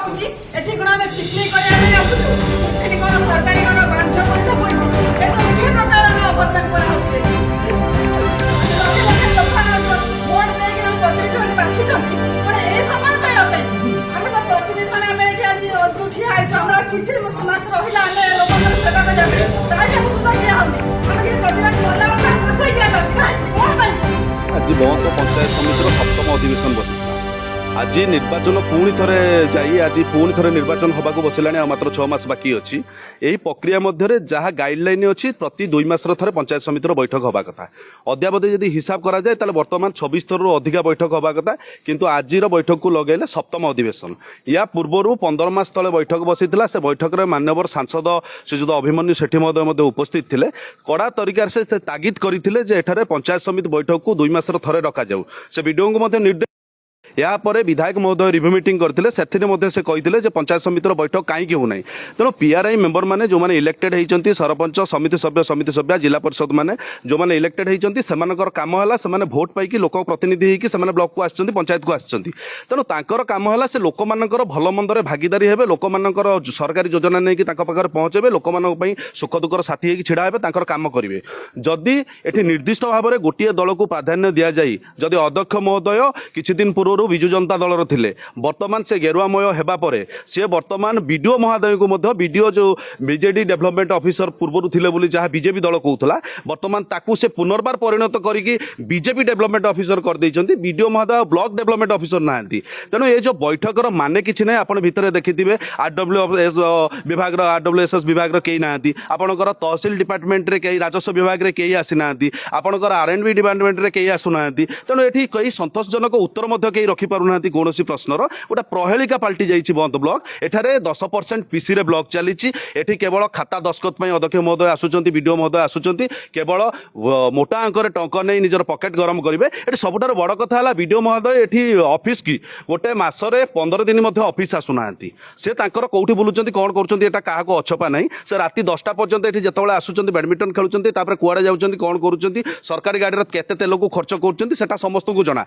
হচ্ছে এটি কোন আমি পিকনিক করিয়া পাই আসুছু এটি কোন সরকারি কোন বাঞ্ছ পয়সা পড়ছে এসব কি প্রকারର অবদান করা হচ্ছে ভোট ଦେଇକି ଆମେ ପ୍ରତିନିଧି ବାଛିଛନ୍ତି ମାନେ ଏ ସମାନ ପାଇଁ ଆମେ ଆମେ ତ ପ୍ରତିନିଧି ମାନେ ଆମେ ଏଠି ଆଜି ରଜ ଠିଆ ହେଇଛୁ ଆମର କିଛି ମାସ ରହିଲା ଆମେ ଲୋକଙ୍କର ସେବା କରିବା ତାଠି ଆମକୁ ସୁଯୋଗ ଦିଆ ହଉନି ଆମେ କିଛି ପ୍ରତିବାଦ କଲା ବେଳେ ବସେଇ ଦିଆଯାଉଛି କାହିଁକି କଣ ପାଇଁ ଆଜି ବନ୍ତ ପଞ୍ଚାୟତ ସମିତିର ସପ୍ତମ ଅଧିବେଶନ ବସିଥିଲା। ଆଜି ନିର୍ବାଚନ ପୁଣି ଥରେ ଯାଇ ଆଜି ପୁଣି ଥରେ ନିର୍ବାଚନ ହେବାକୁ ବସିଲାଣି ଆଉ ମାତ୍ର 6 ମାସ ବାକି ଅଛି। ଏହି ପ୍ରକ୍ରିୟା ମଧ୍ୟରେ ଯାହା ଗାଇଡଲାଇନ୍ ଅଛି ପ୍ରତି 2 ମାସର ଥରେ ପଞ୍ଚାୟତ ସମିତିର ବୈଠକ ହେବା କଥା। ଅଦ୍ୟାବଧି ଯଦି ହିସାବ କରାଯାଏ ତାହେଲେ ବର୍ତ୍ତମାନ 26 ଥରରୁ ଅଧିକା ବୈଠକ ହେବା କଥା, କିନ୍ତୁ ଆଜିର ବୈଠକକୁ ଲଗାଇଲେ ସପ୍ତମ ଅଧିବେଶନ। ୟା ପୂର୍ବରୁ 15 ମାସ ତଳେ ବୈଠକ ବସିଥିଲା। ସେ ବୈଠକରେ ମାନ୍ୟବର ସାଂସଦ ଶ୍ରୀଯୁକ୍ତ ଅଭିମନ୍ୟୁ ସେଠୀ ମହୋଦୟ ମଧ୍ୟ ଉପସ୍ଥିତ ଥିଲେ। କଡ଼ା ତରିକାରେ ସେ ତାଗିଦ କରିଥିଲେ ଯେ ଏଠାରେ ପଞ୍ଚାୟତ ସମିତି ବୈଠକକୁ 2 ମାସର ଥରେ ଡକାଯାଉ। ସେ ବିଡିଓଙ୍କୁ ମଧ୍ୟ ନିର୍ଦ୍ଦେଶ यापर विधायक महोदय रिव्यू मीटिंग करते से कहते जे पंचायत समितिर बैठक कहीं होना। तेणु पीआरआई मेंबर मैंने जो मैंने इलेक्टेड होती सरपंच समिति सभ्य जिला परिषद मैंने जो मैंने इलेक्टेड होती से कम है भोट पाई लोक प्रतिनिधि होकर ब्लॉक को आसछन्ती पंचायत को आसछन्ती। तेणु तांकर काम है से लोक मानकर भल मंदरे भागीदारी हेबे लोक मानकर सरकारी योजना नहीं कि पाखे पहुँचे लोक मान सुख दुखर साथी होकर छिड़ा हेबे तांकर काम करेंगे। जदि एटी निर्दिष्ट भाव में गोटे दल को प्राधान्य दि जाए जदि अध्यक्ष महोदय किछि दिन पूर्व विजु जनता दलर थिले वर्तमान से गेरुआमय हेबा परे से वर्तमान बीडीओ महोदय को मध्य बीडीओ जो बीजेडी डेवलपमेंट ऑफिसर पूर्व थिले बोली जहाँ बीजेपी दल कहूला वर्तमान ताकू से पुनर्बार परिणत करिकी बीजेपी डेवलपमेंट ऑफिसर कर देइछन्ती। बीडीओ महोदय ब्लॉक डेवलपमेंट ऑफिसर नांती। तेणु ये जो बैठकर माने किछि नै आपण भितर देखिथिबे आरडब्ल्यूएस विभाग आरडब्ल्यूएसएस विभाग कई नांती आपणकर तहसील डिपार्टमेंट रे कई राजस्व विभाग रे कई आसी नांती आपणकर आरएनबी डिपार्टमेंट रे कई आसु नांती। तेणु एठी कई संतोषजनक उत्तर मध्य कई रखि पारुना कौन प्रश्नर गोटे प्रहेलिका पाल्टी जाइए बंद ब्लॉक एठारे 10% पीसी रे ब्लॉक चली केवल खाता दस्खत अध्यक्ष महोदय आसुचंती बीडीओ महोदय आसुचंती केवल मोटा अंकर टंका नहीं निजर पकेट गरम करेंगे। ये सबुठार बड़ कथा है बीडीओ महोदय ये ऑफिस की गोटे मसरे 15 दिन ऑफिस आसुना से कौटी बुलूँ कौन कर क्या अछपा नहीं से राति 10टा पर्यंत ये जो आसुच्च बैडमिंटन खेलुंट कुआड़े जाऊँ कौन कर सरकारी गाड़ी केते तेल को खर्च कर समस्त को जना।